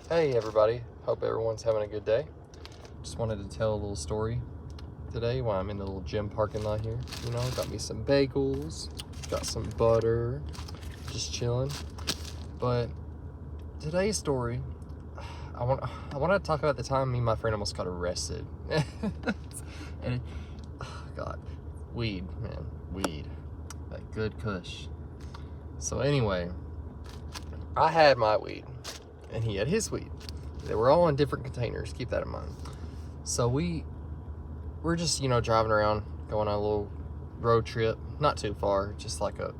Hey everybody, hope everyone's having a good day. Just wanted to tell a little story today while I'm in the little gym parking lot here. You know, got me some bagels, got some butter, just chilling. But today's story, I want to talk about the time me and my friend almost got arrested. And God, weed, man, weed, that good kush. So anyway, I had my weed and he had his weed. They were all in different containers, keep that in mind. So we're just, driving around, going on a little road trip, not too far, just like a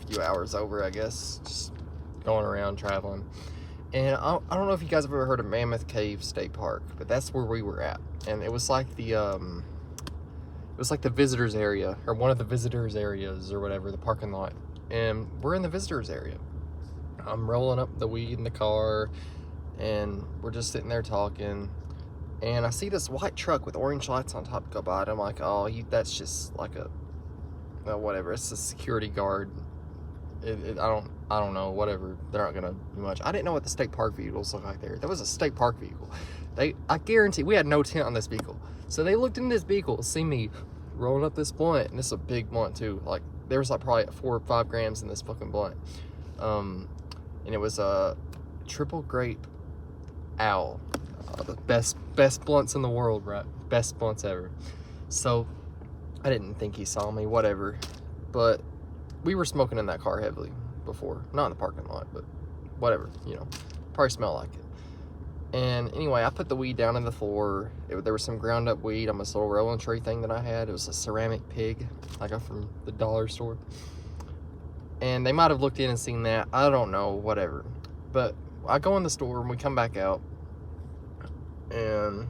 few hours over, I guess, just going around traveling. And I don't know if you guys have ever heard of Mammoth Cave State Park, but that's where we were at. And it was like the visitors area, or one of the visitors areas or whatever, the parking lot. And we're in the visitors area. I'm rolling up the weed in the car, and we're just sitting there talking, and I see this white truck with orange lights on top go by, and I'm like, oh, that's just like whatever, it's a security guard. I don't know, whatever, they're not gonna do much. I didn't know what the state park vehicles look like there. That was a state park vehicle. I guarantee, we had no tent on this vehicle, so they looked in this vehicle, see me rolling up this blunt, and this is a big blunt too, like there was like probably 4 or 5 grams in this fucking blunt. And it was a triple grape owl, the best blunts in the world, right? Best blunts ever. So I didn't think he saw me, whatever. But we were smoking in that car heavily before, not in the parking lot, but whatever, probably smelled like it. And anyway, I put the weed down on the floor. There was some ground up weed on this little rolling tray thing that I had. It was a ceramic pig I got from the dollar store. And they might have looked in and seen that. I don't know, whatever. But I go in the store and we come back out. And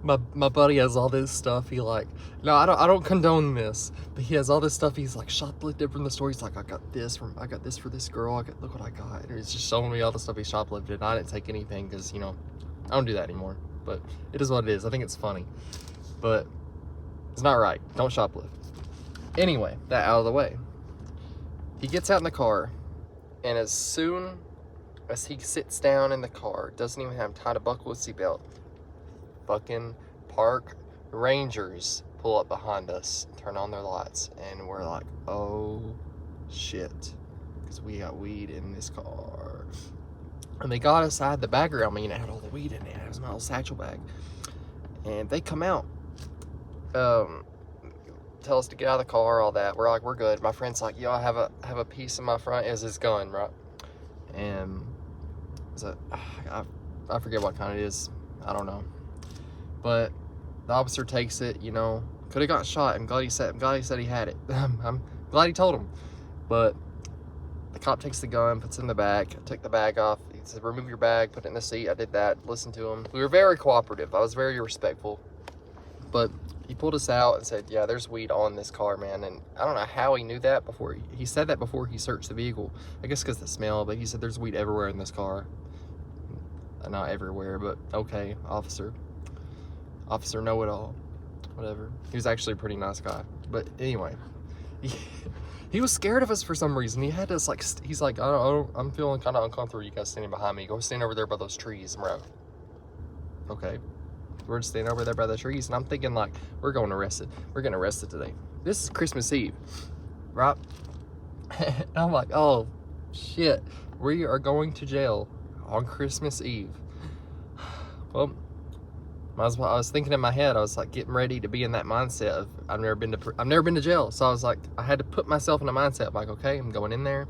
my buddy has all this stuff. He I don't condone this, but he has all this stuff. He's like shoplifted from the store. He's like, I got this for this girl. Look what I got. And he's just showing me all the stuff he shoplifted. And I didn't take anything because, I don't do that anymore. But it is what it is. I think it's funny. But it's not right. Don't shoplift. Anyway, that out of the way. He gets out in the car, and as soon as he sits down in the car, doesn't even have time to buckle his seatbelt, fucking park rangers pull up behind us, turn on their lights, and we're like, oh shit, because we got weed in this car. And they got us, I had the bag around me, and it had all the weed in it. It was my little satchel bag. And they come out, tell us to get out of the car, all that. We're like, we're good. My friend's like, yo, I have a piece in my front as his gun, right? And I forget what kind it is. I don't know. But the officer takes it, could have got shot. I'm glad he said he had it. I'm glad he told him. But the cop takes the gun, puts it in the bag. I took the bag off. He said, remove your bag, put it in the seat. I did that, listened to him. We were very cooperative. I was very respectful. But he pulled us out and said, yeah, there's weed on this car, man. And I don't know how he knew that before. He said that before he searched the vehicle. I guess because of the smell, but he said there's weed everywhere in this car. Not everywhere, but okay, officer know-it-all. Whatever. He was actually a pretty nice guy. But anyway, he was scared of us for some reason. He had us he's like, I'm feeling kind of uncomfortable. You guys standing behind me. Go stand over there by those trees. And we're like, okay. We're just standing over there by the trees, and I'm thinking like, we're getting arrested today. This is Christmas Eve, right? And I'm like, oh shit, we are going to jail on Christmas Eve. Well, I was thinking in my head, I was like getting ready to be in that mindset of I've never been to jail. So I was like, I had to put myself in a mindset. I'm like, okay, I'm going in there,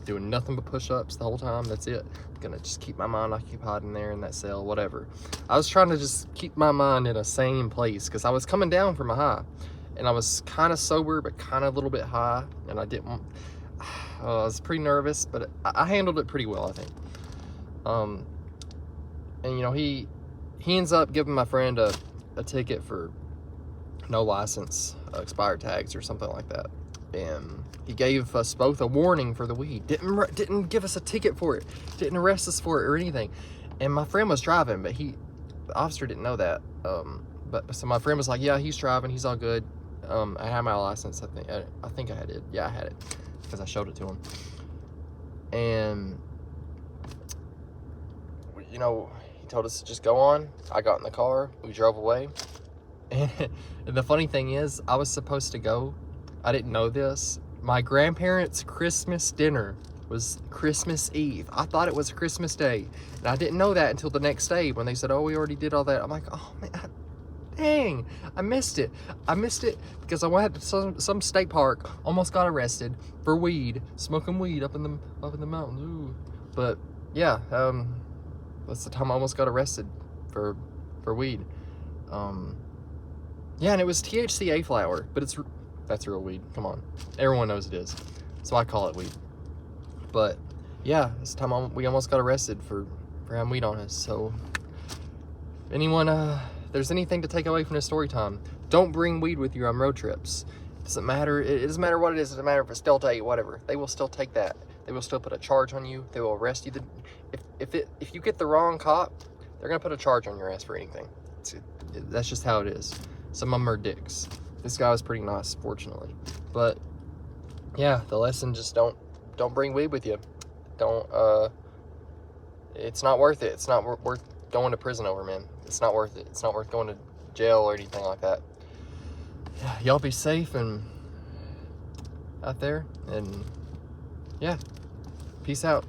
doing nothing but push-ups the whole time. That's it. I'm gonna just keep my mind occupied in there in that cell, whatever. I was trying to just keep my mind in a sane place because I was coming down from a high, and I was kind of sober but kind of a little bit high, and I was pretty nervous, but I handled it pretty well, I think. And he ends up giving my friend a ticket for no license, expired tags or something like that. And he gave us both a warning for the weed. Didn't give us a ticket for it. Didn't arrest us for it or anything. And my friend was driving, but the officer didn't know that. So my friend was like, yeah, he's driving. He's all good. I had my license. I think I had it. Yeah, I had it because I showed it to him. And And, you know, he told us to just go on. I got in the car. We drove away. And the funny thing is, I was supposed to go. I didn't know this. My grandparents' Christmas dinner was Christmas Eve. I thought it was Christmas Day. And I didn't know that until the next day when they said, oh, we already did all that. I'm like, oh, man, dang, I missed it. I missed it because I went to some state park, almost got arrested for weed, smoking weed up in the mountains. Ooh. But, yeah, that's the time I almost got arrested for weed. Yeah, and it was THCA flower, but that's real weed. Come on, everyone knows it is, so I call it weed. But yeah, this time we almost got arrested for having weed on us. So if anyone, there's anything to take away from this story time, don't bring weed with you on road trips. It doesn't matter. It doesn't matter what it is. It doesn't matter if it's Delta 8, whatever. They will still take that. They will still put a charge on you. They will arrest you. If you get the wrong cop, they're gonna put a charge on your ass for anything. That's just how it is. Some of them are dicks. This guy was pretty nice, fortunately. But yeah, the lesson, just don't bring weed with you. Don't, it's not worth it. It's not worth going to prison over, man. It's not worth it. It's not worth going to jail or anything like that. Yeah, y'all be safe and out there, and yeah, peace out.